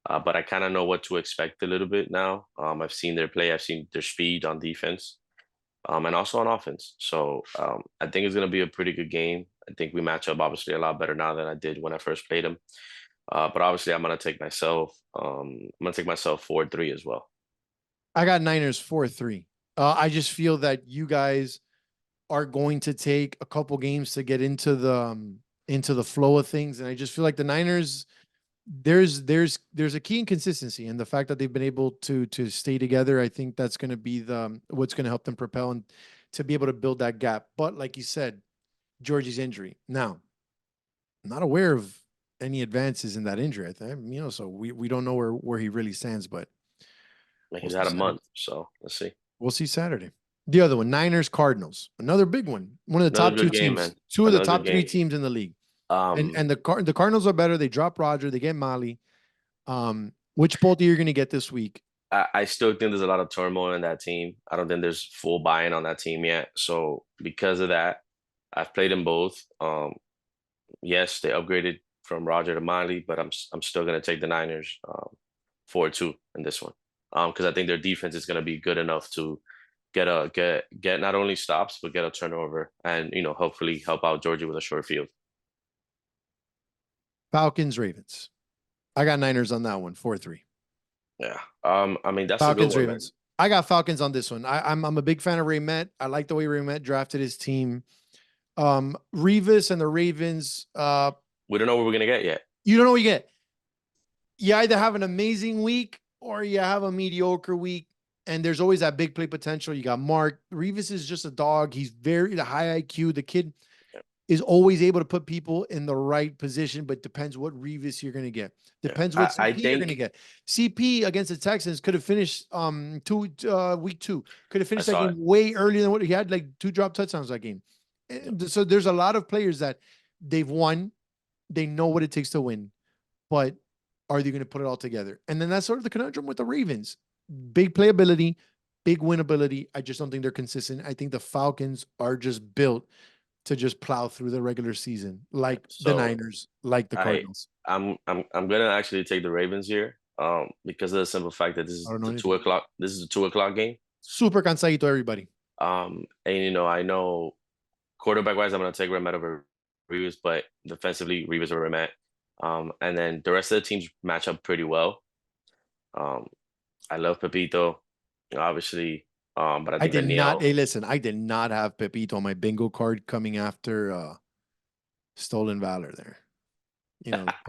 But I kind of know what to expect a little bit now. I've seen their play, I've seen their speed on defense, and also on offense. So I think it's gonna be a pretty good game. I think we match up obviously a lot better now than I did when I first played them. But obviously, I'm gonna take myself. I'm gonna take myself 4-3 as well. I got Niners 4-3. I just feel that you guys are going to take a couple games to get into the flow of things, and I just feel like the Niners. There's a key inconsistency, and the fact that they've been able to stay together. I think that's going to be what's going to help them propel and to be able to build that gap. But like you said, Georgie's injury. Now, I'm not aware of any advances in that injury. I think, so we don't know where he really stands, but He's had a month, so let's see. We'll see Saturday. The other one, Niners, Cardinals, another big one. One of the top two teams, man. Two of the top three teams in the league. And the Cardinals are better. They drop Roger, they get Mali. Which bolt are you going to get this week? I still think there's a lot of turmoil in that team. I don't think there's full buy-in on that team yet. So because of that, I've played them both. Yes, they upgraded from Roger to Mali, but I'm still going to take the Niners 4-2 in this one. Because I think their defense is going to be good enough to get not only stops but get a turnover and hopefully help out Georgia with a short field. Falcons, Ravens. I got Niners on that one, 4-3. Yeah. I mean that's Falcons, a good one, Ravens. Man. I got Falcons on this one. I'm a big fan of Ray Met. I like the way Ray Met drafted his team. Revis and the Ravens. We don't know what we're gonna get yet. You don't know what you get. You either have an amazing week or you have a mediocre week, and there's always that big play potential. You got Mark. Revis is just a dog. He's very high IQ. The kid is always able to put people in the right position, but depends what Revis you're going to get. Depends what CP you're going to get. CP against the Texans could have finished week 2. Could have finished that game way earlier than what he had, like 2 drop touchdowns that game. And so there's a lot of players that they've won. They know what it takes to win, but are they going to put it all together? And then that's sort of the conundrum with the Ravens. Big playability, big winnability. I just don't think they're consistent. I think the Falcons are just built to just plow through the regular season, like the Niners, like the Cardinals. I'm gonna actually take the Ravens here, because of the simple fact that this is the 2 o'clock. This is a 2 o'clock game. Super cansadito, everybody. And I know quarterback wise, I'm gonna take Remet over Rivas, but defensively, Rivas over Remet. And then the rest of the teams match up pretty well. Um, I love Pepito, obviously. But I I think did not. Aniel, Hey, listen, I did not have Pepito on my bingo card coming after Stolen Valor there.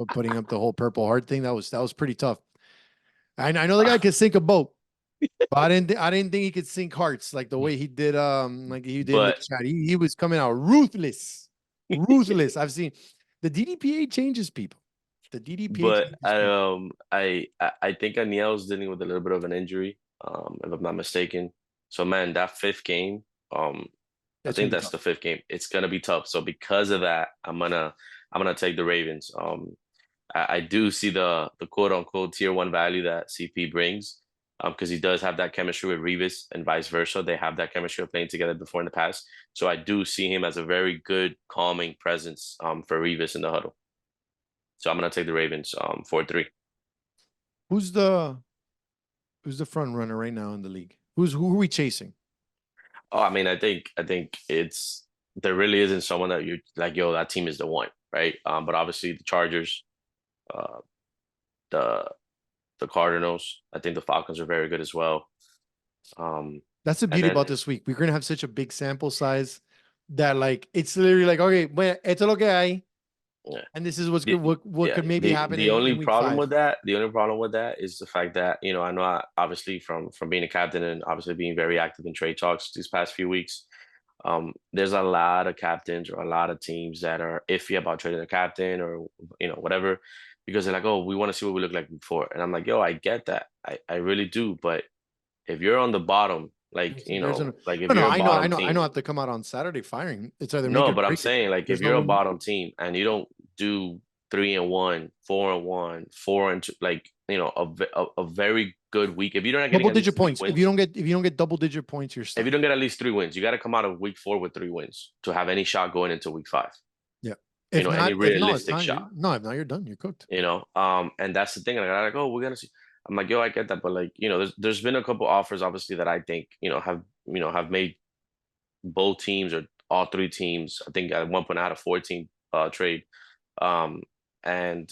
Putting up the whole Purple Heart thing. That was pretty tough. I know the guy could sink a boat, but I didn't think he could sink hearts like the way he did like he did in the but chat. He was coming out ruthless. Ruthless. I've seen the DDPA changes people. The DDPA but changes I people. I think Aniel's dealing with a little bit of an injury, if I'm not mistaken. So man, that fifth game, I That's gonna think be that's tough. the fifth game. It's gonna be tough. So because of that, I'm gonna take the Ravens. I do see the quote unquote tier one value that CP brings, because he does have that chemistry with Revis and vice versa. They have that chemistry of playing together before in the past. So I do see him as a very good calming presence for Revis in the huddle. So I'm gonna take the Ravens 4-3. Who's the who's the front runner right now in the league? Who are we chasing? Oh, I mean, I think it's there really isn't someone that you like, yo, that team is the one, right? But obviously the Chargers, uh, the the Cardinals. I think the Falcons are very good as well. Um, That's the and beauty about then this week. We're gonna have such a big sample size that like it's literally like, okay, bueno, esto es lo que hay, yeah, and this is what's the, good. What yeah, could maybe the happen the in only week problem five. with that, the only problem with that is the fact that I know obviously from being a captain and obviously being very active in trade talks these past few weeks. There's a lot of captains or a lot of teams that are iffy about trading a captain or whatever because they're like, oh, we want to see what we look like before, and I'm like, yo, I get that, I really do, but if you're on the bottom, like There's an like if no, no. you're a I know, I bottom know, I team. know. I have to come out on Saturday firing. It's either make No, it or but I'm break it. saying like if There's no you're a way. bottom team and you don't do 3-1, 4-1, 4-2, like a very good week. If you're not getting Double at digit least three points. wins, If you don't get double digit points, you're if you stuck. don't get at least 3 wins, you got to come out of week 4 with 3 wins to have any shot going into week 5. Yeah. Any If no, it's realistic not. shot. If not, you're done. You're cooked. And that's the thing. Like, I'm like, oh, we're gonna see. I'm like, yo, I get that, but like, there's been a couple offers, obviously, that I think, have made both teams or all three teams. I think at one point I had a 14 trade. Um, and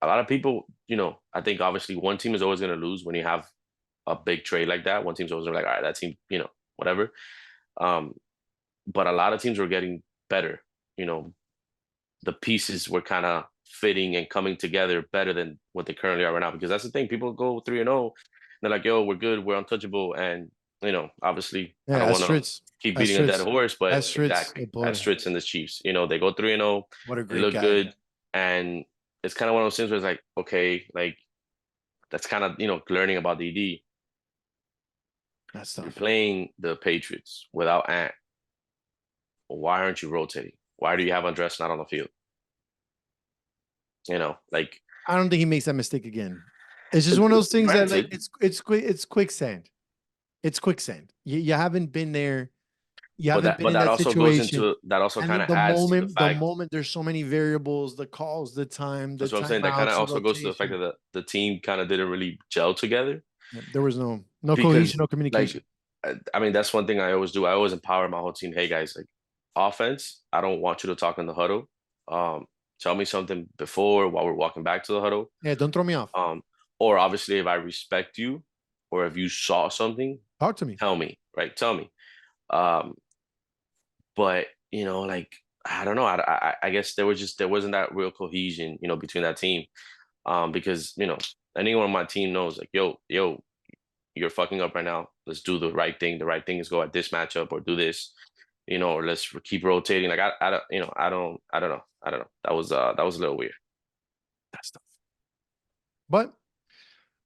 a lot of people, I think obviously one team is always going to lose when you have a big trade like that. One team's always gonna be like, all right, that team, whatever. Um, but a lot of teams were getting better. You know, the pieces were kind of fitting and coming together better than what they currently are right now. Because that's the thing, people go 3-0, they're like, yo, we're good, we're untouchable, and obviously, I Yeah, don't want to Astrid's, keep beating a dead Astrid's, horse, but Astrid's. exactly, Astrid's and the Chiefs, they go 3-0, What a they great look guy. good, and it's kind of one of those things where it's like, okay, like that's kind of learning about DD. That's You're tough. playing the Patriots without Ant. Why aren't you rotating? Why do you have Andres not on the field? Like I don't think he makes that mistake again. It's just one of those things that like granted, it's quicksand. It's quicksand. You haven't been there. You but haven't that been but in that that also goes situation. into that also And kind then of adds to the the fact. moment there's so many variables, the calls, the time, the That's what I'm saying. That kind of timeouts, the also goes to the fact rotation. that the team kind of didn't really gel together Yeah, there was no cohesion, because no like communication. I mean that's one thing I always do. I always empower my whole team. Hey guys, like offense, I don't want you to talk in the huddle. Um, Tell me something before while we're walking back to the huddle. Yeah, don't throw me off. Um, or obviously if I respect you or if you saw something, Talk to me. tell me, right? Tell me. Um, but like I don't know. I guess there wasn't that real cohesion, between that team. Because anyone on my team knows like, yo, you're fucking up right now. Let's do the right thing. The right thing is go at this matchup or do this, or let's keep rotating. Like I don't, I don't know. That was a little weird. That's tough. But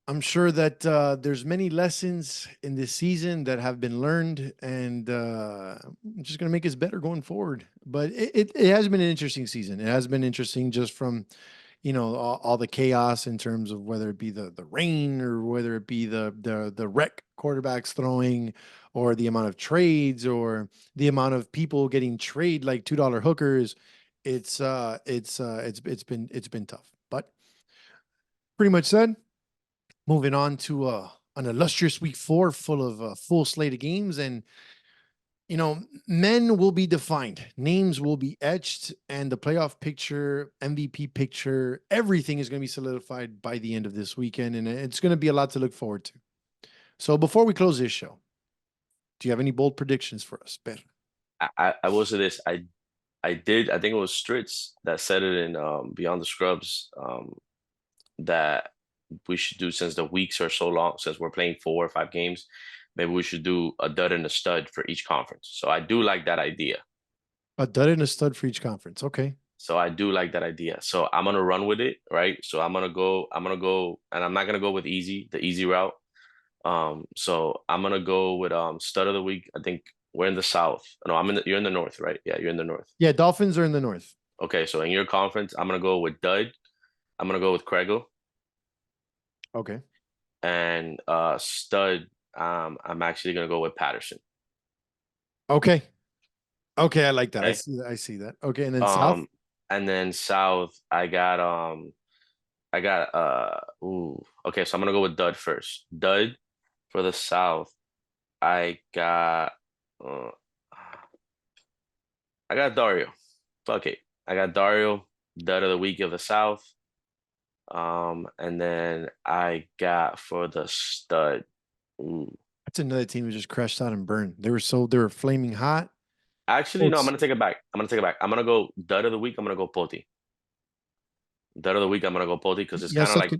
I'm sure that there's many lessons in this season that have been learned, and I'm just gonna make us better going forward. But it has been an interesting season. It has been interesting just from all the chaos in terms of whether it be the rain or whether it be the wreck quarterbacks throwing, or the amount of trades, or the amount of people getting trade like $2 hookers. It's been tough, but pretty much said. Moving on to an illustrious week 4 full of a full slate of games. And, men will be defined, names will be etched, and the playoff picture, MVP picture, everything is going to be solidified by the end of this weekend. And it's going to be a lot to look forward to. So before we close this show, do you have any bold predictions for us, Ben? I will say this. I did. I think it was Stritz that said it in Beyond the Scrubs that we should do, since the weeks are so long, since we're playing 4 or 5 games, maybe we should do a dud and a stud for each conference. So I do like that idea. A dud and a stud for each conference. Okay. So I do like that idea. So I'm gonna run with it, right? So I'm gonna go, and I'm not gonna go with the easy route. So I'm gonna go with stud of the week. I think we're in the South. No, you're in the North, right? Yeah, you're in the North. Yeah, Dolphins are in the North. Okay, so in your conference, I'm gonna go with Dud. I'm gonna go with Craigle. Okay. And stud, I'm actually gonna go with Patterson. Okay. Okay, I like that. Okay. I see that. Okay, and then South. And then South, I got okay, so I'm gonna go with Dud first. Dud for the South, I got Dario. Fuck it. I got Dario, dud of the week of the South. And then I got for the stud. Ooh. That's another team who just crashed out and burned. They were flaming hot. Actually, no, I'm gonna take it back. I'm gonna go dud of the week. I'm gonna go Poti. Dud of the week. I'm gonna go Poti because it's kind of like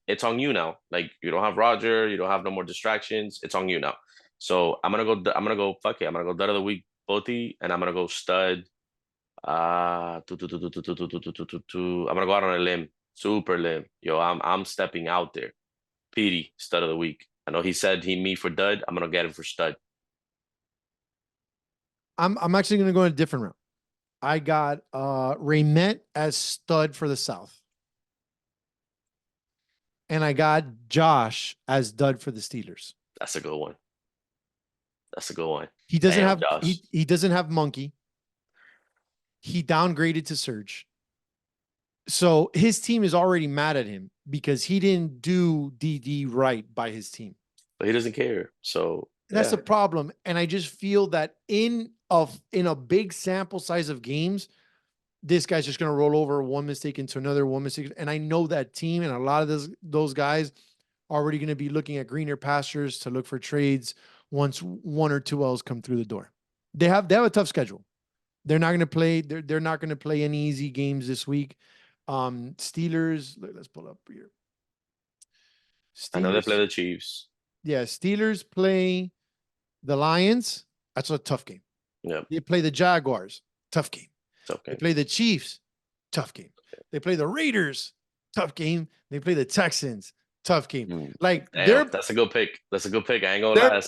it's on you now. Like you don't have Roger, you don't have no more distractions. It's on you now. So I'm gonna go. Fuck it. I'm gonna go dud of the week Poti, and I'm gonna go stud. I'm gonna go out on a limb, super limb. Yo, I'm stepping out there. Petey, stud of the week. I know he said me for dud. I'm gonna get him for stud. I'm actually gonna go in a different route. I got Raymet as stud for the South. And I got Josh as dud for the Steelers. That's a good one. That's a good one. He doesn't have he doesn't have Monkey. He downgraded to Surge. So his team is already mad at him because he didn't do DD right by his team. But he doesn't care. So that's the problem. And I just feel that in a big sample size of games, this guy's just going to roll over one mistake into another one mistake. And I know that team and a lot of those guys are already going to be looking at greener pastures to look for trades once 1 or 2 L's come through the door. They have a tough schedule. They're not going to play. They're not going to play any easy games this week. Steelers. Let's pull up here. I know they play the Chiefs. Yeah, Steelers play the Lions. That's a tough game. Yeah. They play the Jaguars. Tough game. Tough game. They play the Chiefs. Tough game. Okay. They play the Raiders. Tough game. They play the Texans. Tough game. Like that's a good pick. That's a good pick. I ain't gonna lie.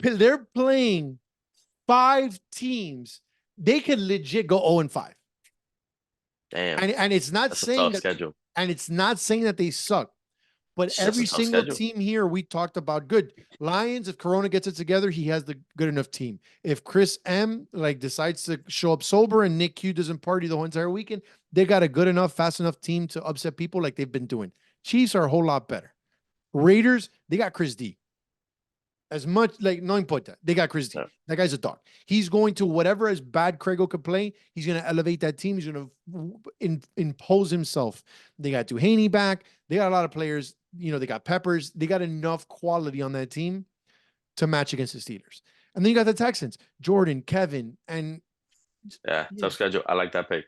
They're playing 5 teams. They could legit go 0-5. Damn. And it's not saying that schedule. And it's not saying that they suck. But every single team here we talked about good. Lions, if Corona gets it together, he has the good enough team. If Chris M decides to show up sober and Nick Q doesn't party the whole entire weekend, they got a good enough, fast enough team to upset people like they've been doing. Chiefs are a whole lot better. Raiders, they got Chris D. As much no importa. They got Chris D. Yeah. That guy's a dog. He's going to whatever as bad Craigle could play. He's going to elevate that team. He's going to impose himself. They got Duhaney back. They got a lot of players. They got Peppers. They got enough quality on that team to match against the Steelers. And then you got the Texans, Jordan, Kevin, and tough schedule. I like that pick.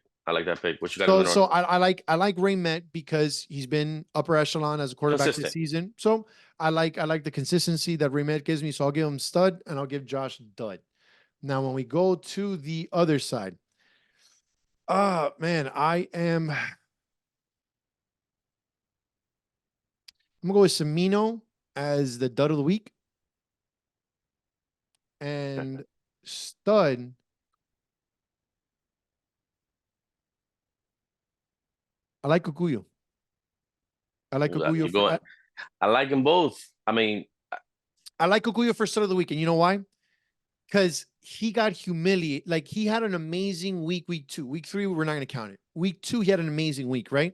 What you got? So I like Raymet because he's been upper echelon as a quarterback this season. So I like the consistency that Raymet gives me. So I'll give him stud and I'll give Josh dud. Now when we go to the other side, man, I'm gonna go with Semino as the dud of the week. And stud. I like Cucuyo. I like Cucuyo. I like them both. I mean, I like Cucuyo for stud of the week. And you know why? Because he got humiliated. Like he had an amazing week 2. Week 3, we're not going to count it. Week 2, he had an amazing week, right?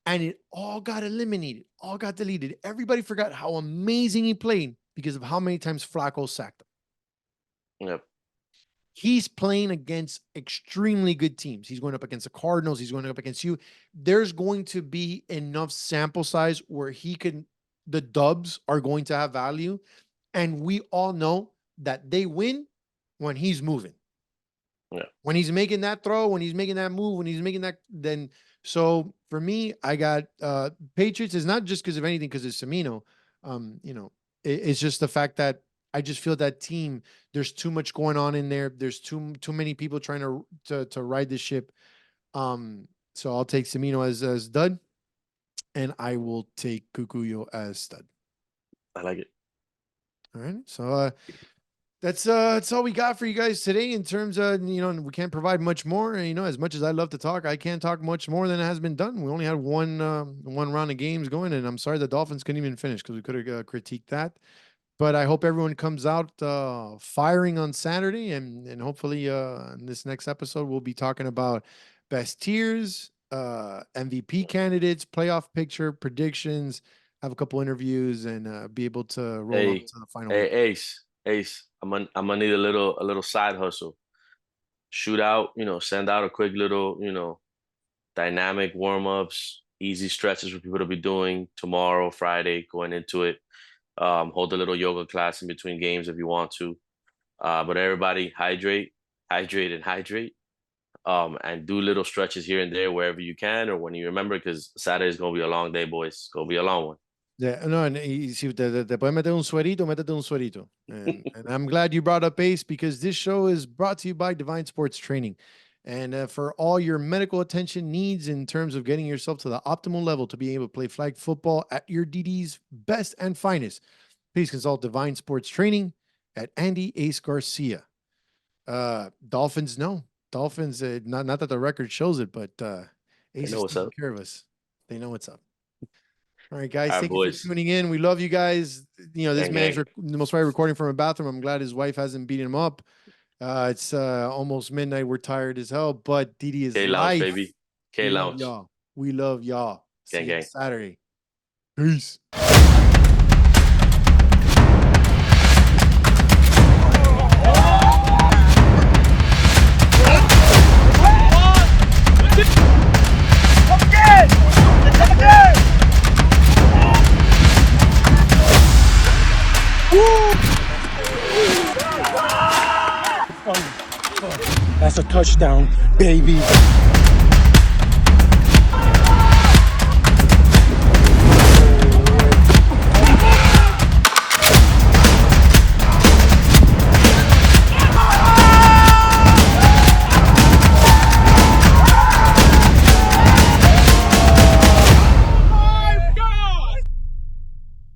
and it all got eliminated, all got deleted. Everybody forgot how amazing he played because of how many times Flacco sacked him. Yep. He's playing against extremely good teams. He's going up against the Cardinals. He's going up against you. There's going to be enough sample size where the dubs are going to have value. And we all know that they win when he's moving. Yeah. When he's making that throw, when he's making that move, when he's making that, then so for me, I got Patriots is not just because of anything, because it's Semino. It's just the fact that I just feel that team, there's too much going on in there. There's too many people trying to ride the ship. So I'll take Semino as dud, and I will take Cucuyo as stud. I like it. All right. So that's all we got for you guys today in terms of, we can't provide much more. As much as I love to talk, I can't talk much more than has been done. We only had one round of games going, and I'm sorry the Dolphins couldn't even finish because we could have critiqued that. But I hope everyone comes out firing on Saturday, and hopefully in this next episode we'll be talking about best tiers, MVP candidates, playoff picture predictions, have a couple interviews, and be able to roll on to the final. Hey, Ace, I'm gonna need a little side hustle. Shoot out, send out a quick little, dynamic warm-ups, easy stretches for people to be doing tomorrow, Friday, going into it. Hold a little yoga class in between games if you want to. But everybody hydrate, and do little stretches here and there wherever you can or when you remember, because Saturday's gonna be a long day, boys. It's gonna be a long one. Yeah, no, and si te puedes meter un suerito, métete un suerito. And I'm glad you brought up Ace, because this show is brought to you by Divine Sports Training. And for all your medical attention needs in terms of getting yourself to the optimal level to be able to play flag football at your DD's best and finest, please consult Divine Sports Training at Andy Ace Garcia. Dolphins, not that the record shows it, but Ace is taking care of us. They know what's up. All right, guys. Thank you for tuning in. We love you guys. This man's most probably recording from a bathroom. I'm glad his wife hasn't beaten him up. It's almost midnight. We're tired as hell, but DD is life. Baby. K-Lounge. We love y'all. See you Saturday. Peace. That's a touchdown, baby.